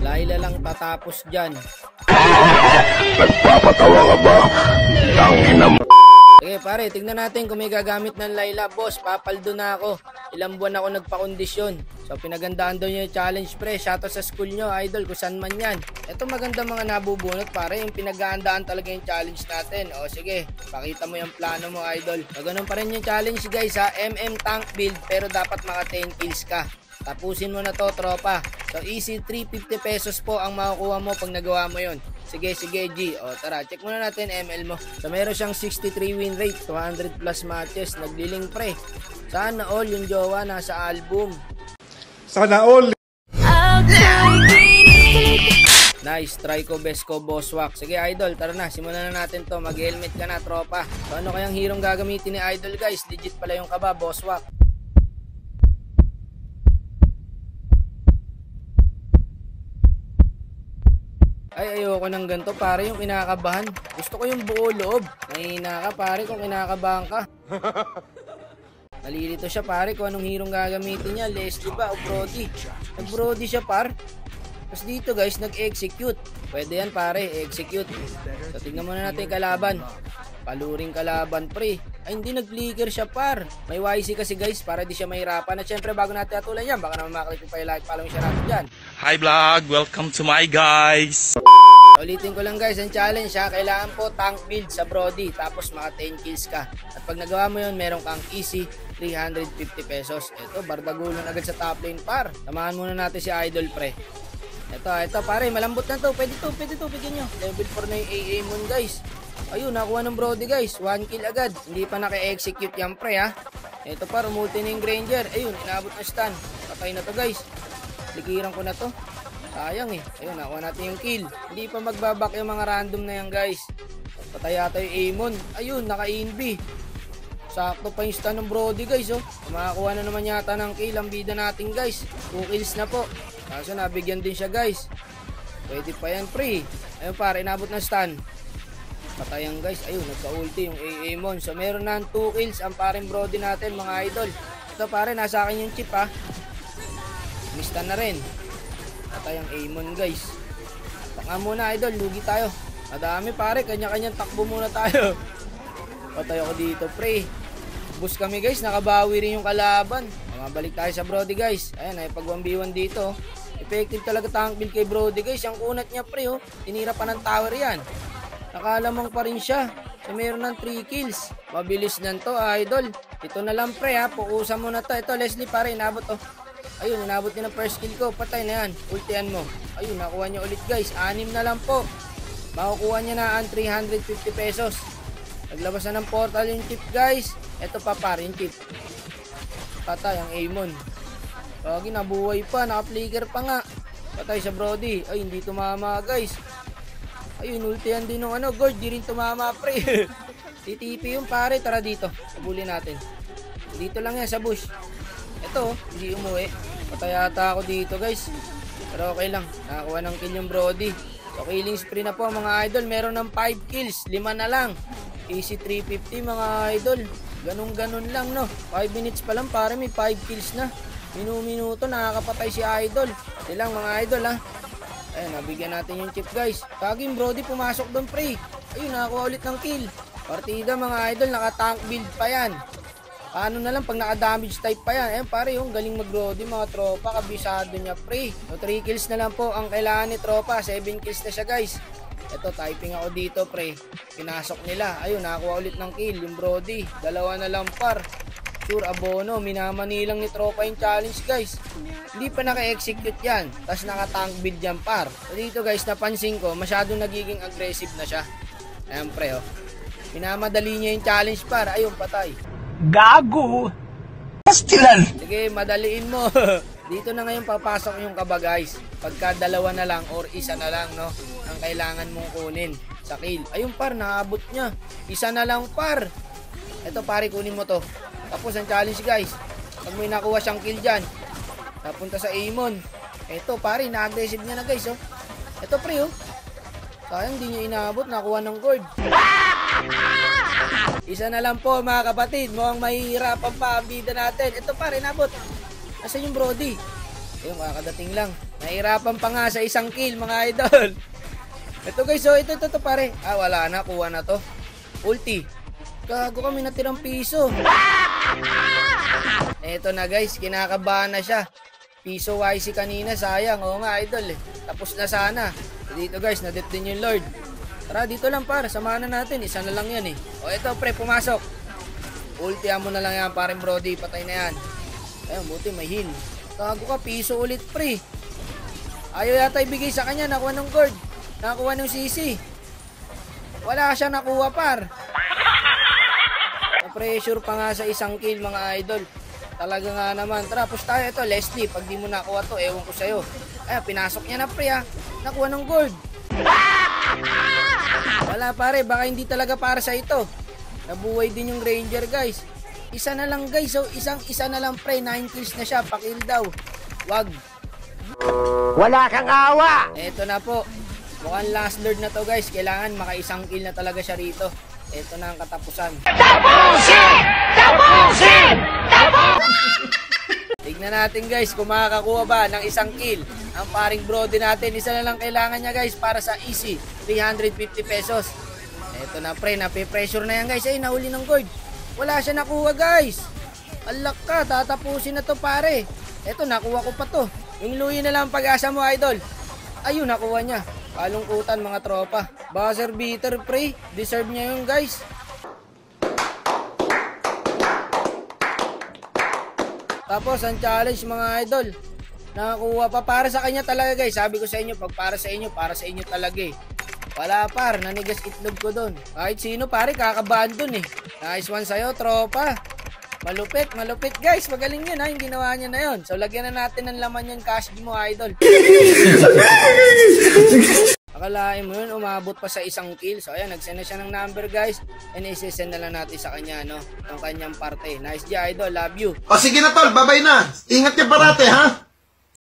Laila lang tatapos dyan. Nagpapatawa ka ba? Tangina mo. Sige pare, tignan natin kung may gagamit ng Laila. Boss, papaldo na ako. Ilang buwan ako nagpa-kondisyon. So pinagandaan daw niya yung challenge pre. Shoutout sa school nyo, idol, kung saan man yan. Ito maganda mga nabubunot pare. Yung pinagandaan talaga yung challenge natin. O sige, pakita mo yung plano mo, idol. So ganun pa rin yung challenge guys ha. MM tank build pero dapat maka 10 kills ka. Tapusin mo na to tropa. So easy 350 pesos po ang makukuha mo pag nagawa mo yon. Sige G. O tara, check muna natin ML mo. So meron siyang 63 win rate, 200 plus matches, nagliling pre. Sana all yung jowa nasa album. Sana all. Nice, try ko best ko bosswak. Sige idol, tara na, simulan na natin to. Mag-helmet ka na tropa. So ano kayang hirong gagamitin ni idol guys? Legit pala yung kaba, bosswak. Ay, ayoko ng ganito pare, yung kinakabahan. Gusto ko yung buo loob. Mahina ka pare kung kinakabahan ka. Nalilito siya pare kung anong hirong gagamitin niya. Leslie ba o Brody? Nag-Brody siya par. Tapos dito guys, nag-execute. Pwede yan pare, execute. So tignan muna natin yung kalaban. Paluring kalaban pre. Ay hindi, nag-flicker siya par. May YC kasi guys para di siya mahirapan. At syempre bago natin atulan yan, baka naman makaklik ko pa yung like, following siya natin dyan. Hi vlog, welcome to my guys. Ulitin ko lang guys, ang challenge ha, kailangan po tank build sa Brody, tapos maka 10 kills ka. At pag nagawa mo yun, meron kang easy 350 pesos. Ito, bardagulon agad sa top lane par. Samahan muna natin si Idol pre. Ito pare, malambot na to. Pwede to, bigyan nyo. Level 4 na yung AA Moon guys. Ayun, nakuha ng Brody guys. 1 kill agad. Hindi pa naka-execute yan pre ha. Ito par, umulti na yung Granger. Ayun, inabot na stun. Patay na to guys. Likiran ko na to. Sayang eh. Ayun, nakuha natin yung kill. Hindi pa magbabak yung mga random na yan guys. Patay yata yung Amon. Ayun, naka-inb. Sakto pa yung stun ng Brody guys oh. Makakuha na naman yata ng kill ang bida natin guys. 2 kills na po. Kaso nabigyan din siya guys. Pwede pa yan pre. Ayun pare, inabot ng stun. Patayan guys. Ayun, nagka-ulti yung Amon. So meron na 2 kills ang paring Brody natin mga idol. Ito pare, nasa akin yung chip ha. Mista na rin. Patayang Amon guys. Taka muna idol, lugi tayo. Madami pare, kanya-kanyang takbo muna tayo. Patay ako dito pre. Boost kami guys, nakabawi rin yung kalaban. Mabalik tayo sa Brody guys. Ayan, ay pag 1v1 dito. Effective talaga tank build kay Brody guys. Yung kunat niya pre oh. Tinira pa ng tower yan. Nakalamang pa rin siya. So meron ng 3 kills. Mabilis nan to idol. Ito na lang pre ha. Pukusan mo na to. Ito Leslie pare, inabot oh. Ayun, inabot niya ng first kill ko. Patay na yan. Ultian mo. Ayun, nakuha niya ulit guys. 6 na lang po. Makukuha niya na ang 350 pesos. Naglabas na ng portal yung chip guys. Ito pa par yung chip. Patay ang Amon. Lagi nabuhay pa. Naka-flicker pa nga. Patay sa Brody. Ay, hindi tumama guys. Ayun, ultian din ng ano. Gord, di rin tumama pre. TTP yung pare. Tara dito. Sabulin natin. Dito lang yan sa bush. Ito, hindi umuwi. Patay ata ako dito guys. Pero okay lang. Nakakuha ng kill yung Brody. So killing spree na po mga idol. Meron ng 5 kills. 5 na lang. Easy 350 mga idol. Ganun lang no. 5 minutes pa lang pare may 5 kills na. Minuto nakakapatay si idol. Pati lang mga idol ha. Ayun, nabigyan natin yung chip guys. Kaging Brody pumasok doon pre. Ayun, nakakuha ulit ng kill. Partida mga idol, naka-tank build pa yan. Paano na lang pag naka-damage type pa yan. Ayun pare, yung galing mag-Brody mga tropa. Kabisado niya pre. So 3 kills na lang po ang kailangan ni tropa. 7 kills na siya guys. Ito, typing ako dito pre. Pinasok nila. Ayun, nakakuha ulit ng kill yung Brody. 2 na lang par. Sure abono, minamanilang ni tropa yung challenge guys. Hindi pa naka-execute yan. Tapos naka-tank build yan par. So dito guys, napansin ko, masyadong nagiging aggressive na siya. Ayan pre oh. Minamadali niya yung challenge par. Ayun, patay. Gago! Pastilan! Sige, madaliin mo. Dito na ngayon papasok yung kaba guys. Pagka 2 na lang or 1 na lang no, ang kailangan mong kunin sa kill. Ayun par, naabot niya. 1 na lang par. Ito pare, kunin mo to. Tapos ang challenge guys. Pag may nakuha siyang kill dyan, napunta sa Amon. Ito pare, na-aggressive niya na guys oh. Ito pre oh. Sayang di niya inaabot, nakuha ng gold. 1 na lang po mga kapatid. Mukhang mahihirapan pa ang bida natin. Ito pare, inabot. Nasaan yung Brody? Ayun, kakadating lang. Nahirapan pa nga sa isang kill mga idol. Ito guys, so ito pare. Wala na, kuha na to. Ulti. Gago kami natirang piso. Ito na guys, kinakabahan na siya. Piso YC kanina, sayang. Oo nga idol eh. Tapos na sana. Dito guys, nadip din yung Lord. Tara dito lang par, samahan na natin. Isa na lang yan eh. O ito pre, pumasok. Ultihan mo na lang yan paring Brody, patay na yan. Ayun, buti may heal. Gago ka, piso ulit pre. Ayaw yata ibigay sa kanya, nakuha ng gold. Nakuha ng CC. Wala siya nakuha par. Na-pressure pa nga sa isang kill mga idol. Talaga nga naman. Tara, push tayo. Ito, Leslie, pag di mo nakuha to, ewan ko sa'yo. Ay, pinasok niya na pre ha. Nakuha ng gold. Wala pare, baka hindi talaga para sa ito. Nabuhay din yung Ranger guys. Isa na lang guys, so isa na lang pre, 9 kills na siya, pakill daw. Wag. Wala kang awa! Eto na po. Mukhang last lord na to guys. Kailangan maka-isang kill na talaga siya rito. Eto na ang katapusan. Tapusin! Tapusin! Tignan natin guys kung makakakuha ba ng isang kill ang paring Brody natin. Isa na lang kailangan niya guys para sa easy 350 pesos. Eto na pre, nape-pressure na yan guys. Ay, nahuli ng gold. Wala siya nakuha guys. Alak ka, tatapusin na to pare. Eto, nakuha ko pa to. Yung luyi na lang pag-asa mo idol. Ayun, nakuha niya. Kalungkutan mga tropa. Buzzer beater pre, deserve niya yun guys. Tapos ang challenge mga idol, nakakuha pa para sa kanya talaga guys. Sabi ko sa inyo, pag para sa inyo talaga eh. Wala par, nanigas itlog ko doon. Kahit sino pare, kakabahan doon eh. Nice one sa'yo tropa. Malupit, malupit guys. Magaling yun ha, yung ginawa niya na yun. So lagyan na natin ng laman yung cash mo idol. Akalain mo yun, umabot pa sa isang kill. So ayan, nagsend na siya ng number guys. And isisend na lang natin sa kanya, no? Yung kanyang parte. Nice job idol, love you. O sige na tol, babay na. Ingat ka parate ha.